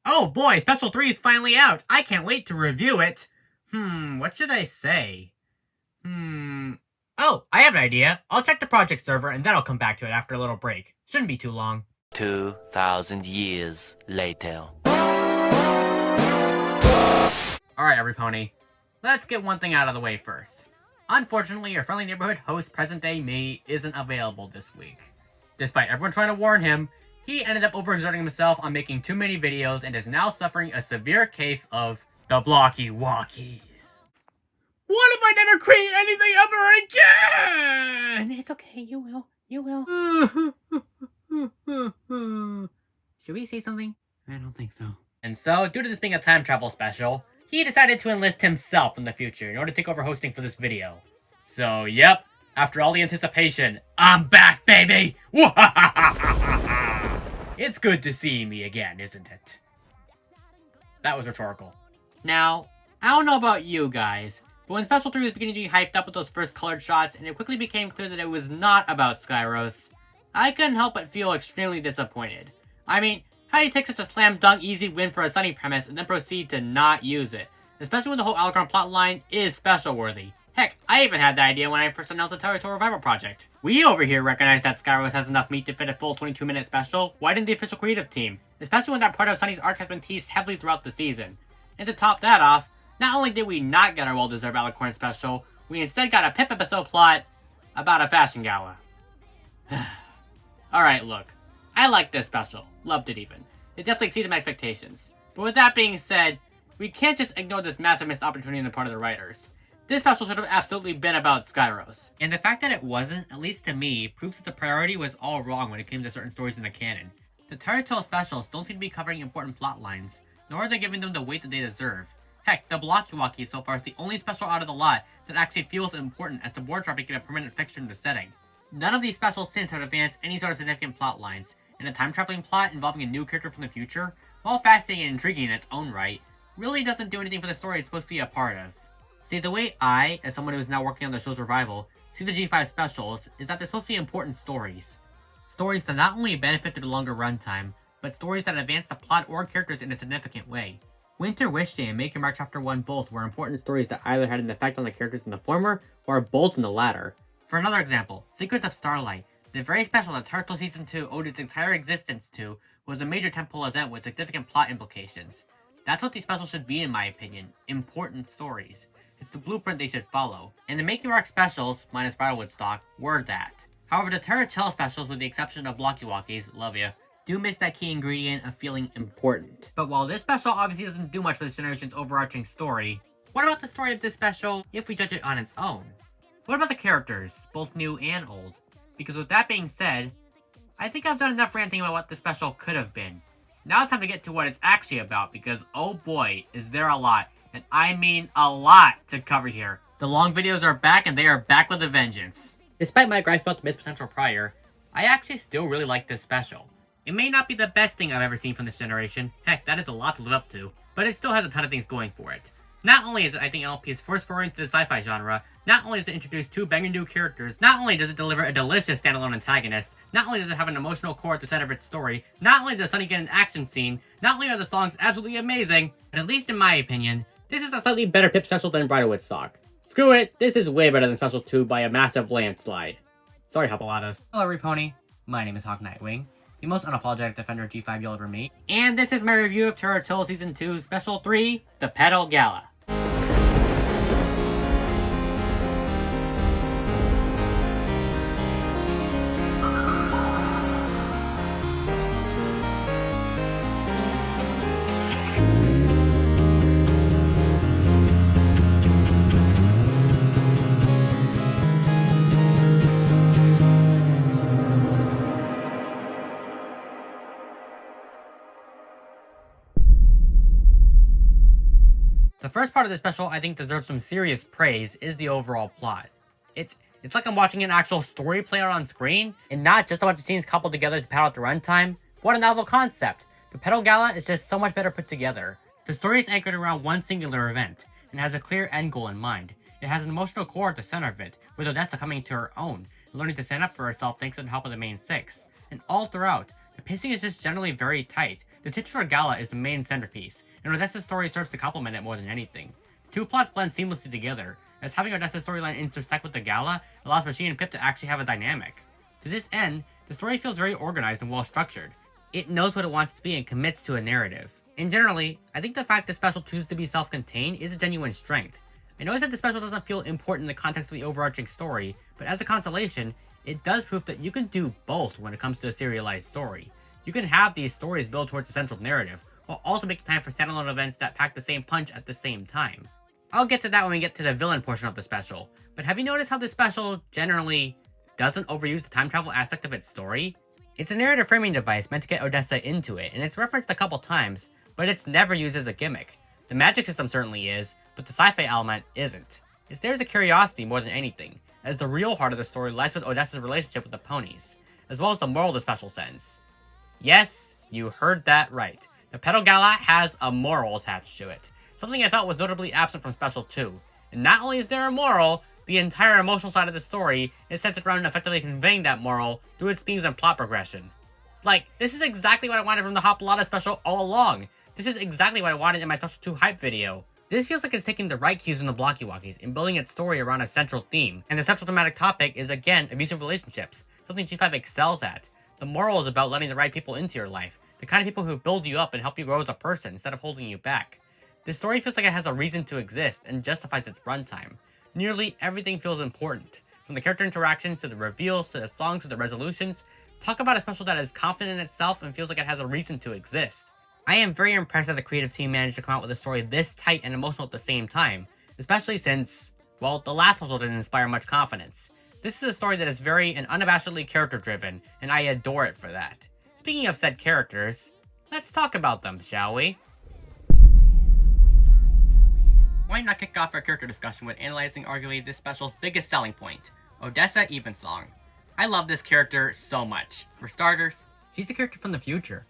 Oh boy, Special 3 is finally out. I can't wait to review it. What should I say? Oh, I have an idea. I'll check the project server and then I'll come back to it after a little break. Shouldn't be too long. 2,000 years later. Alright, everypony. Let's get one thing out of the way first. Unfortunately, your friendly neighborhood host present-day me isn't available this week. Despite everyone trying to warn him, he ended up overexerting himself on making too many videos and is now suffering a severe case of the blocky walkies. What if I never create anything ever again? It's okay, you will. You will. Should we say something? I don't think so. And so, due to this being a time travel special, he decided to enlist himself in the future in order to take over hosting for this video. So, yep, after all the anticipation, I'm back, baby! It's good to see me again, isn't it? That was rhetorical. Now, I don't know about you guys, but when Special 3 was beginning to be hyped up with those first colored shots, and it quickly became clear that it was not about Skyros, I couldn't help but feel extremely disappointed. I mean, how do you take such a slam dunk easy win for a sunny premise and then proceed to not use it? Especially when the whole Algorand plotline is special worthy. Heck, I even had the idea when I first announced the Territorial Revival project. We over here recognize that Skyros has enough meat to fit a full 22-minute special. Why didn't the official creative team? Especially when that part of Sunny's arc has been teased heavily throughout the season. And to top that off, not only did we not get our well-deserved Alicorn special, we instead got a Pipp episode plot about a fashion gala. Alright, look. I liked this special. Loved it even. It definitely exceeded my expectations. But with that being said, we can't just ignore this massive missed opportunity on the part of the writers. This special should have absolutely been about Skyros. And the fact that it wasn't, at least to me, proves that the priority was all wrong when it came to certain stories in the canon. The Territorial specials don't seem to be covering important plot lines, nor are they giving them the weight that they deserve. Heck, the Blocky Walkie so far is the only special out of the lot that actually feels important as the board drop became a permanent fixture in the setting. None of these specials since have advanced any sort of significant plot lines, and a time-traveling plot involving a new character from the future, while fascinating and intriguing in its own right, really doesn't do anything for the story it's supposed to be a part of. See, the way I, as someone who is now working on the show's revival, see the G5 specials is that they're supposed to be important stories. Stories that not only benefit through the longer runtime, but stories that advance the plot or characters in a significant way. Winter Wish Day and Make Your Mark Chapter 1 both were important stories that either had an effect on the characters in the former, or both in the latter. For another example, Secrets of Starlight, the very special that Turtle Season 2 owed its entire existence to, was a major tentpole event with significant plot implications. That's what these specials should be in my opinion, important stories. It's the blueprint they should follow. And the Make Your Mark specials, minus Bridalwood stock, were that. However, the Territorial specials, with the exception of Blocky Walkies, love ya, do miss that key ingredient of feeling important. But while this special obviously doesn't do much for this generation's overarching story, what about the story of this special if we judge it on its own? What about the characters, both new and old? Because with that being said, I think I've done enough ranting about what this special could have been. Now it's time to get to what it's actually about, because oh boy, is there a lot, and I mean a lot, to cover here. The long videos are back, and they are back with a vengeance. Despite my gripes about the missed potential prior, I actually still really like this special. It may not be the best thing I've ever seen from this generation, heck, that is a lot to live up to, but it still has a ton of things going for it. Not only is it, I think, LP's first foray into the sci-fi genre, not only does it introduce two banging new characters, not only does it deliver a delicious standalone antagonist, not only does it have an emotional core at the center of its story, not only does Sunny get an action scene, not only are the songs absolutely amazing, but at least in my opinion, this is a slightly better Pipp special than Bridalwood stock. Screw it, this is way better than Special 2 by a massive landslide. Sorry, Hopaladas. Hello, Repony. My name is Hawk Nightwing, the most unapologetic defender of G5 you'll ever meet, and this is my review of Territorial Season 2 Special 3, the Petal Gala. The first part of the special I think deserves some serious praise is the overall plot. It's like I'm watching an actual story play out on screen, and not just a bunch of scenes coupled together to pad out the runtime. What a novel concept! The Petal Gala is just so much better put together. The story is anchored around one singular event, and has a clear end goal in mind. It has an emotional core at the center of it, with Odessa coming to her own, and learning to stand up for herself thanks to the help of the main six. And all throughout, the pacing is just generally very tight, The titular gala is the main centerpiece, and Odessa's story serves to complement it more than anything. The two plots blend seamlessly together, as having Odessa's storyline intersect with the gala allows for she and Pipp to actually have a dynamic. To this end, the story feels very organized and well structured. It knows what it wants to be and commits to a narrative. And generally, I think the fact the special chooses to be self-contained is a genuine strength. I notice that the special doesn't feel important in the context of the overarching story, but as a consolation, it does prove that you can do both when it comes to a serialized story. You can have these stories build towards a central narrative, while also making time for standalone events that pack the same punch at the same time. I'll get to that when we get to the villain portion of the special, but have you noticed how this special generally doesn't overuse the time travel aspect of its story? It's a narrative framing device meant to get Odessa into it, and it's referenced a couple times, but it's never used as a gimmick. The magic system certainly is, but the sci-fi element isn't. It's there as a curiosity more than anything, as the real heart of the story lies with Odessa's relationship with the ponies, as well as the moral the special sends. Yes, you heard that right. The Petal Gala has a moral attached to it, something I felt was notably absent from Special 2. And not only is there a moral, the entire emotional side of the story is centered around effectively conveying that moral through its themes and plot progression. Like, this is exactly what I wanted from the Hopalata special all along. This is exactly what I wanted in my Special 2 hype video. This feels like it's taking the right cues from the Blocky-Walkies and building its story around a central theme. And the central thematic topic is, again, abusive relationships, something G5 excels at. The moral is about letting the right people into your life, the kind of people who build you up and help you grow as a person instead of holding you back. This story feels like it has a reason to exist and justifies its runtime. Nearly everything feels important, from the character interactions to the reveals to the songs to the resolutions. Talk about a special that is confident in itself and feels like it has a reason to exist. I am very impressed that the creative team managed to come out with a story this tight and emotional at the same time, especially since, well, the last puzzle didn't inspire much confidence. This is a story that is very and unabashedly character-driven, and I adore it for that. Speaking of said characters, let's talk about them, shall we? Why not kick off our character discussion with analyzing arguably this special's biggest selling point, Odessa Evensong. I love this character so much. For starters, she's the character from the future.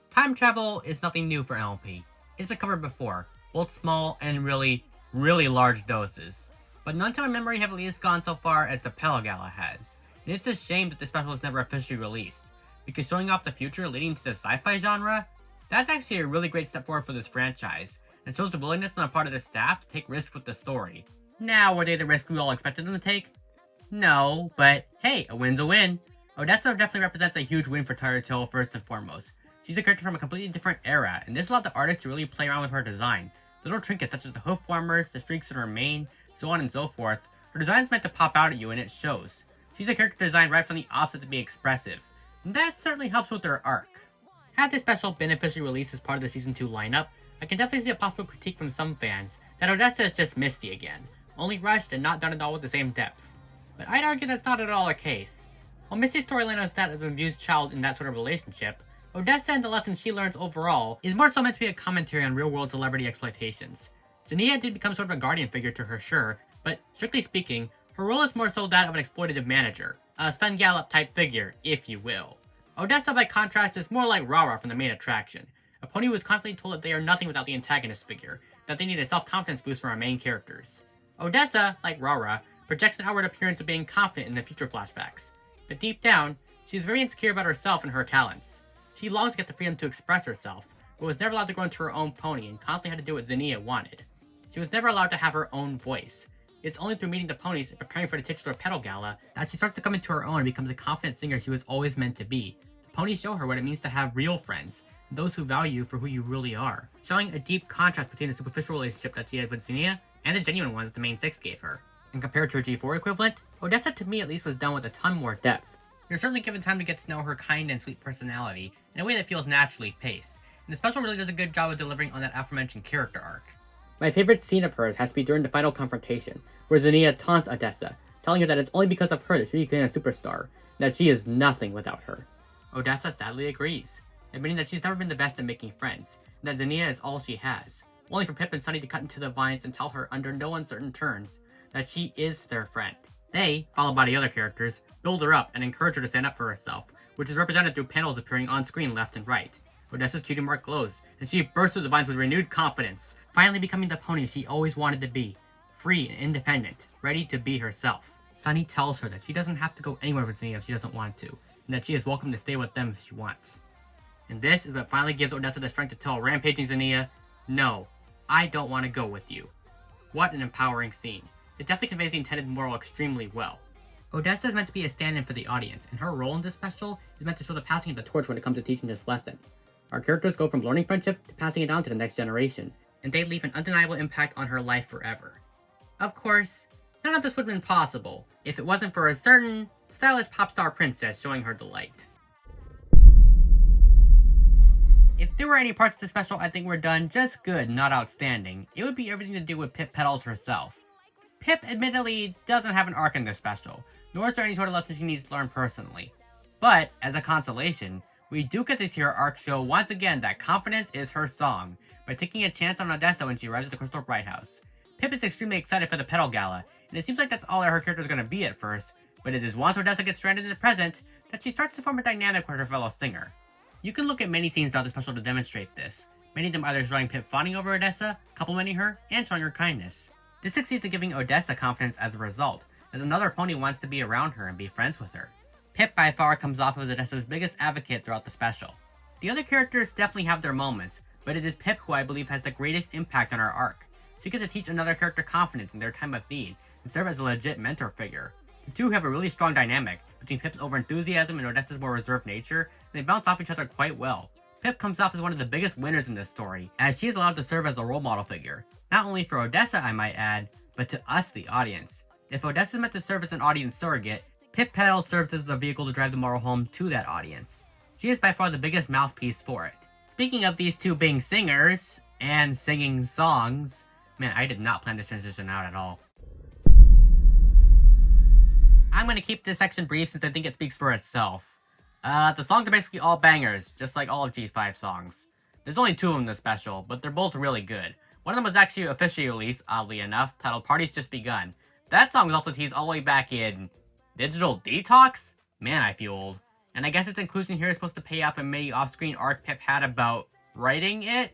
Time travel is nothing new for LP. It's been covered before, both small and really large doses. But none to my memory have at least gone so far as the Petal Gala has. And it's a shame that this special was never officially released, because showing off the future leading to the sci-fi genre, that's actually a really great step forward for this franchise, and shows the willingness on the part of the staff to take risks with the story. Now, were they the risk we all expected them to take? No, but hey, a win's a win. Odessa definitely represents a huge win for Taruto first and foremost. She's a character from a completely different era, and this allowed the artist to really play around with her design. Little trinkets such as the hoof warmers, the streaks in her mane, so on and so forth. Her design's meant to pop out at you and it shows. She's a character designed right from the offset to be expressive, and that certainly helps with her arc. Had this special been officially released as part of the Season 2 lineup, I can definitely see a possible critique from some fans that Odessa is just misty again, only rushed and not done at all with the same depth. But I'd argue that's not at all the case. While Misty's storyline is that of an abused child in that sort of relationship, Odessa and the lessons she learns overall is more so meant to be a commentary on real-world celebrity exploitations. Zenia did become sort of a guardian figure to her, sure, but strictly speaking, her role is more so that of an exploitative manager, a Stun Gallop type figure, if you will. Odessa, by contrast, is more like Rara from the main attraction, a pony who is constantly told that they are nothing without the antagonist figure, that they need a self-confidence boost from our main characters. Odessa, like Rara, projects an outward appearance of being confident in the future flashbacks, but deep down, she is very insecure about herself and her talents. She longs to get the freedom to express herself, but was never allowed to grow into her own pony and constantly had to do what Zenia wanted. She was never allowed to have her own voice. It's only through meeting the ponies and preparing for the titular Petal Gala that she starts to come into her own and becomes the confident singer she was always meant to be. The ponies show her what it means to have real friends, those who value you for who you really are, showing a deep contrast between the superficial relationship that she had with Zenia and the genuine one that the main 6 gave her. And compared to her G4 equivalent, Odessa to me at least was done with a ton more depth. You're certainly given time to get to know her kind and sweet personality in a way that feels naturally paced, and the special really does a good job of delivering on that aforementioned character arc. My favorite scene of hers has to be during the final confrontation, where Zenia taunts Odessa, telling her that it's only because of her that she became a superstar, and that she is nothing without her. Odessa sadly agrees, admitting that she's never been the best at making friends, and that Zenia is all she has, only for Pipp and Sunny to cut into the vines and tell her under no uncertain terms that she is their friend. They, followed by the other characters, build her up and encourage her to stand up for herself, which is represented through panels appearing on screen left and right. Odessa's cutie mark glows, and she bursts through the vines with renewed confidence, finally becoming the pony she always wanted to be, free and independent, ready to be herself. Sunny tells her that she doesn't have to go anywhere with Zenia if she doesn't want to, and that she is welcome to stay with them if she wants. And this is what finally gives Odessa the strength to tell rampaging Zenia, no, I don't want to go with you. What an empowering scene. It definitely conveys the intended moral extremely well. Odessa is meant to be a stand-in for the audience, and her role in this special is meant to show the passing of the torch when it comes to teaching this lesson. Our characters go from learning friendship to passing it on to the next generation, and they leave an undeniable impact on her life forever. Of course, none of this would have been possible if it wasn't for a certain stylish pop star princess showing her delight. If there were any parts of the special I think were done just good, not outstanding, it would be everything to do with Pipp Petals herself. Pipp admittedly doesn't have an arc in this special, nor is there any sort of lesson she needs to learn personally. But, as a consolation, we do get to see her arc show once again that confidence is her song, by taking a chance on Odessa when she arrives at the Crystal Bright House. Pipp is extremely excited for the Petal Gala, and it seems like that's all her character is going to be at first, but it is once Odessa gets stranded in the present that she starts to form a dynamic with her fellow singer. You can look at many scenes throughout the special to demonstrate this, many of them either showing Pipp fawning over Odessa, complimenting her, and showing her kindness. This succeeds in giving Odessa confidence as a result, as another pony wants to be around her and be friends with her. Pipp by far comes off as Odessa's biggest advocate throughout the special. The other characters definitely have their moments, but it is Pipp who I believe has the greatest impact on our arc. She gets to teach another character confidence in their time of need, and serve as a legit mentor figure. The two have a really strong dynamic, between Pipp's over-enthusiasm and Odessa's more reserved nature, and they bounce off each other quite well. Pipp comes off as one of the biggest winners in this story, as she is allowed to serve as a role model figure. Not only for Odessa, I might add, but to us, the audience. If Odessa is meant to serve as an audience surrogate, Pipp Petals serves as the vehicle to drive the moral home to that audience. She is by far the biggest mouthpiece for it. Speaking of these two being singers, and singing songs, man, I did not plan this transition out at all. I'm going to keep this section brief since I think it speaks for itself. The songs are basically all bangers, just like all of G5 songs. There's only two of them in this special, but they're both really good. One of them was actually officially released, oddly enough, titled Party's Just Begun. That song was also teased all the way back in Digital Detox? Man, I feel old. And I guess its inclusion here is supposed to pay off a mini off-screen arc Pipp had about writing it?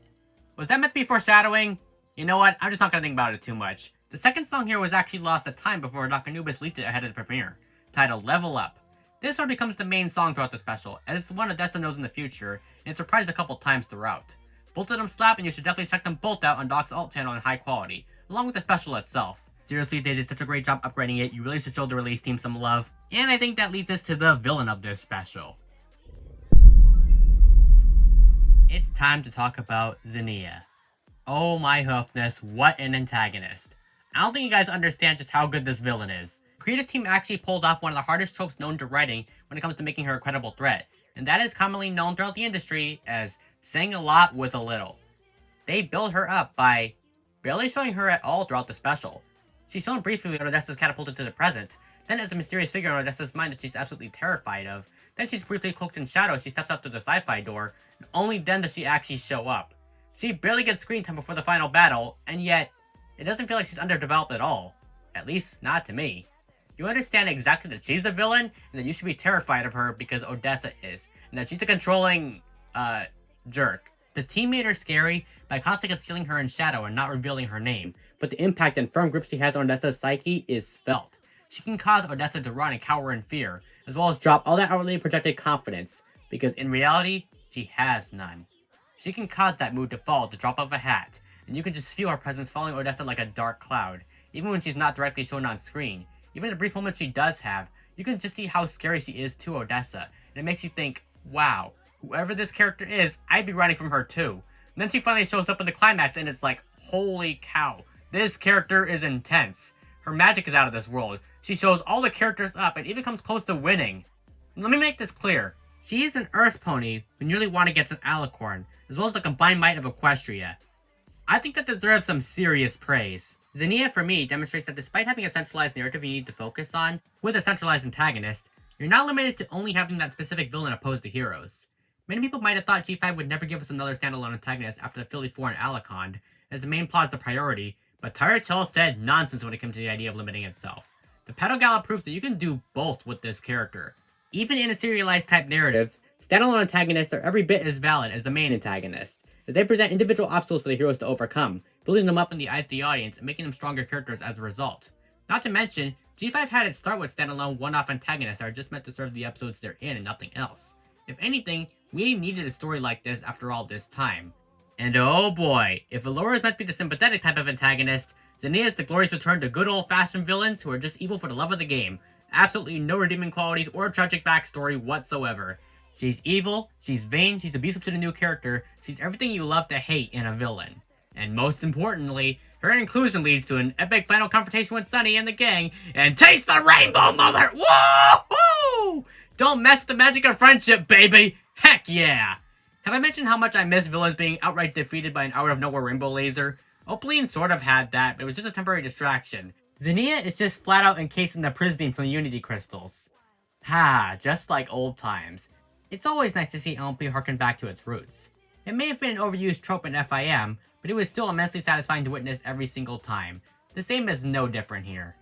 Was that meant to be foreshadowing? You know what, I'm just not gonna think about it too much. The second song here was actually lost at time before Dr. Nubis leaked it ahead of the premiere, titled Level Up. This sort of becomes the main song throughout the special, as it's one Odessa knows in the future, and it's reprised a couple times throughout. Both of them slap, and you should definitely check them both out on Doc's alt channel in high quality, along with the special itself. Seriously, they did such a great job upgrading it, you really should show the release team some love. And I think that leads us to the villain of this special. It's time to talk about Zenia. Oh my hoofness, what an antagonist. I don't think you guys understand just how good this villain is. The creative team actually pulled off one of the hardest tropes known to writing when it comes to making her a credible threat, and that is commonly known throughout the industry as saying a lot with a little. They build her up by barely showing her at all throughout the special. She's shown briefly when Odessa's catapulted to the present, then as a mysterious figure in Odessa's mind that she's absolutely terrified of, then she's briefly cloaked in shadow as she steps up to the sci-fi door, and only then does she actually show up. She barely gets screen time before the final battle, and yet, it doesn't feel like she's underdeveloped at all. At least, not to me. You understand exactly that she's the villain, and that you should be terrified of her because Odessa is, and that she's a controlling, jerk. The team made her scary by constantly concealing her in shadow and not revealing her name, but the impact and firm grip she has on Odessa's psyche is felt. She can cause Odessa to run and cower in fear, as well as drop all that outwardly projected confidence, because in reality, she has none. She can cause that mood to fall to drop off a hat, and you can just feel her presence following Odessa like a dark cloud, even when she's not directly shown on screen. Even the brief moments she does have, you can just see how scary she is to Odessa, and it makes you think, wow, whoever this character is, I'd be running from her too. And then she finally shows up in the climax and it's like, holy cow, this character is intense. Her magic is out of this world. She shows all the characters up and even comes close to winning. And let me make this clear. She is an Earth Pony who nearly won against an Alicorn, as well as the combined might of Equestria. I think that deserves some serious praise. Zenia, for me, demonstrates that despite having a centralized narrative you need to focus on, with a centralized antagonist, you're not limited to only having that specific villain opposed to heroes. Many people might have thought G5 would never give us another standalone antagonist after the Philly 4 and Alicond, as the main plot is the priority, but Tyrell Till said nonsense when it came to the idea of limiting itself. The Petal Gala proves that you can do both with this character. Even in a serialized type narrative, standalone antagonists are every bit as valid as the main antagonist, as they present individual obstacles for the heroes to overcome, building them up in the eyes of the audience and making them stronger characters as a result. Not to mention, G5 had its start with standalone one-off antagonists that are just meant to serve the episodes they're in and nothing else. If anything, we needed a story like this after all this time. And oh boy, if Allura is meant to be the sympathetic type of antagonist, Zenia is the glorious return to good old-fashioned villains who are just evil for the love of the game. Absolutely no redeeming qualities or tragic backstory whatsoever. She's evil, she's vain, she's abusive to the new character, she's everything you love to hate in a villain. And most importantly, her inclusion leads to an epic final confrontation with Sunny and the gang, and taste the rainbow, mother! Woo-hoo! Don't mess with the magic of friendship, baby! Heck yeah! Have I mentioned how much I miss villains being outright defeated by an out-of-nowhere rainbow laser? Opaline sort of had that, but it was just a temporary distraction. Zenia is just flat out encased in the prisbeam from the Unity crystals. Ha, just like old times. It's always nice to see LMP harken back to its roots. It may have been an overused trope in FIM, but it was still immensely satisfying to witness every single time. The same is no different here.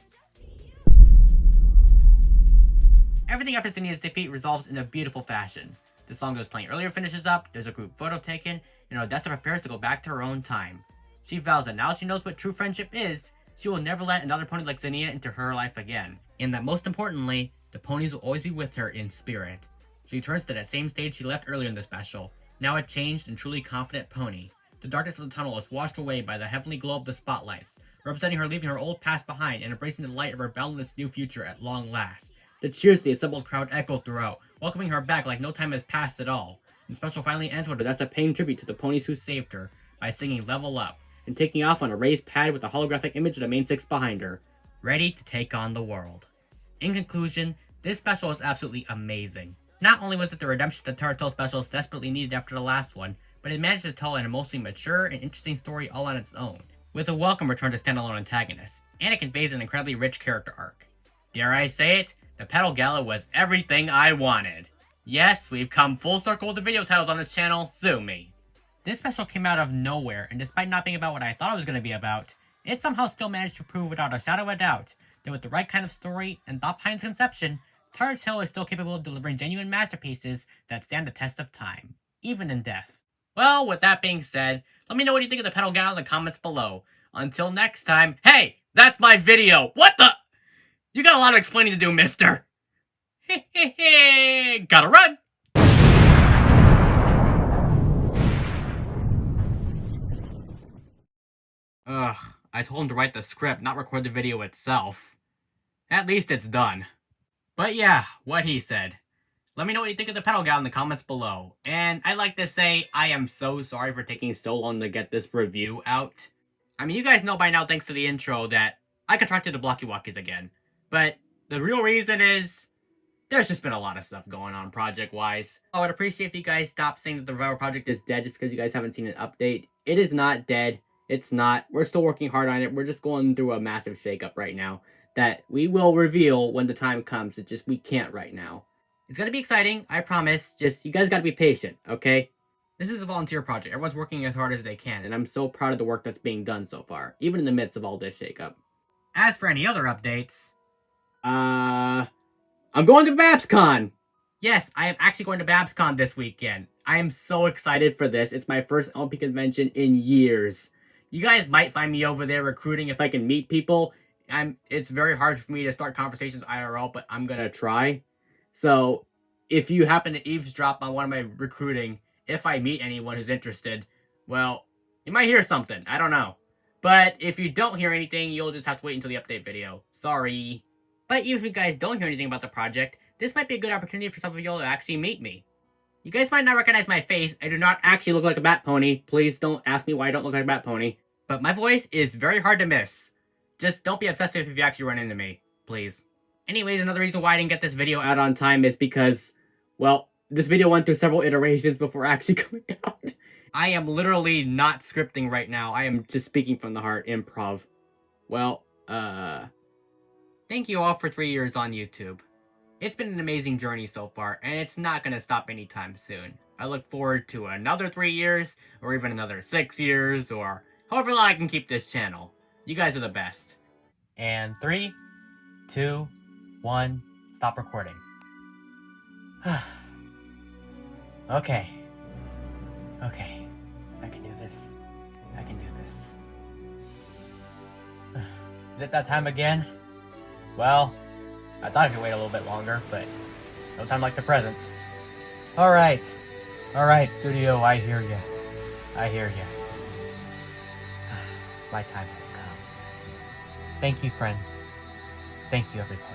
Everything after Zenia's defeat resolves in a beautiful fashion. The song I was playing earlier finishes up, there's a group photo taken, and Odessa prepares to go back to her own time. She vows that now she knows what true friendship is, she will never let another pony like Zenia into her life again. And that most importantly, the ponies will always be with her in spirit. She returns to that same stage she left earlier in the special, now a changed and truly confident pony. The darkness of the tunnel is washed away by the heavenly glow of the spotlights, representing her leaving her old past behind and embracing the light of her boundless new future at long last. The cheers of the assembled crowd echo throughout, welcoming her back like no time has passed at all. And the special finally ends with Odessa paying tribute to the ponies who saved her by singing Level Up, and taking off on a raised pad with a holographic image of the main six behind her, ready to take on the world. In conclusion, this special is absolutely amazing. Not only was it the redemption that Turtle specials desperately needed after the last one, but it managed to tell an emotionally mature and interesting story all on its own, with a welcome return to standalone antagonists, and it conveys an incredibly rich character arc. Dare I say it? The Petal Gala was everything I wanted. Yes, we've come full circle with the video titles on this channel, sue me. This special came out of nowhere, and despite not being about what I thought it was going to be about, it somehow still managed to prove without a shadow of a doubt that with the right kind of story and thought behind its conception, Turret's Hill is still capable of delivering genuine masterpieces that stand the test of time, even in death. Well, with that being said, let me know what you think of the Petal Gala in the comments below. Until next time, hey, that's my video! What the? You got a lot of explaining to do, mister! Hehehe, gotta run! Ugh, I told him to write the script, not record the video itself. At least it's done. But yeah, what he said. Let me know what you think of the Petal Gala in the comments below. And I'd like to say, I am so sorry for taking so long to get this review out. I mean, you guys know by now, thanks to the intro, that I contracted the Blocky Walkies again. But the real reason is, there's just been a lot of stuff going on project-wise. I would appreciate if you guys stopped saying that the Revival Project is dead just because you guys haven't seen an update. It is not dead. It's not. We're still working hard on it. We're just going through a massive shakeup right now that we will reveal when the time comes. It's just we can't right now. It's going to be exciting, I promise. Just, you guys got to be patient, okay? This is a volunteer project. Everyone's working as hard as they can, and I'm so proud of the work that's being done so far, even in the midst of all this shakeup. As for any other updates, I'm going to BabsCon! Yes, I am actually going to BabsCon this weekend. I am so excited for this. It's my first LP convention in years. You guys might find me over there recruiting if I can meet people. It's very hard for me to start conversations IRL, but I'm gonna try. So, if you happen to eavesdrop on one of my recruiting, if I meet anyone who's interested, well, you might hear something. I don't know. But if you don't hear anything, you'll just have to wait until the update video. Sorry. But even if you guys don't hear anything about the project, this might be a good opportunity for some of y'all to actually meet me. You guys might not recognize my face. I do not actually look like a bat pony. Please don't ask me why I don't look like a bat pony. But my voice is very hard to miss. Just don't be obsessive if you actually run into me. Please. Anyways, another reason why I didn't get this video out on time is because, well, this video went through several iterations before actually coming out. I am literally not scripting right now. I am just speaking from the heart, improv. Well, thank you all for 3 years on YouTube. It's been an amazing journey so far, and it's not going to stop anytime soon. I look forward to another 3 years, or even another 6 years, or however long I can keep this channel. You guys are the best. And 3, 2, 1, stop recording. Okay. Okay. I can do this. I can do this. Is it that time again? Well, I thought I could wait a little bit longer, but no time like the present. Alright. Alright, studio, I hear you. I hear you. My time has come. Thank you, friends. Thank you, everybody.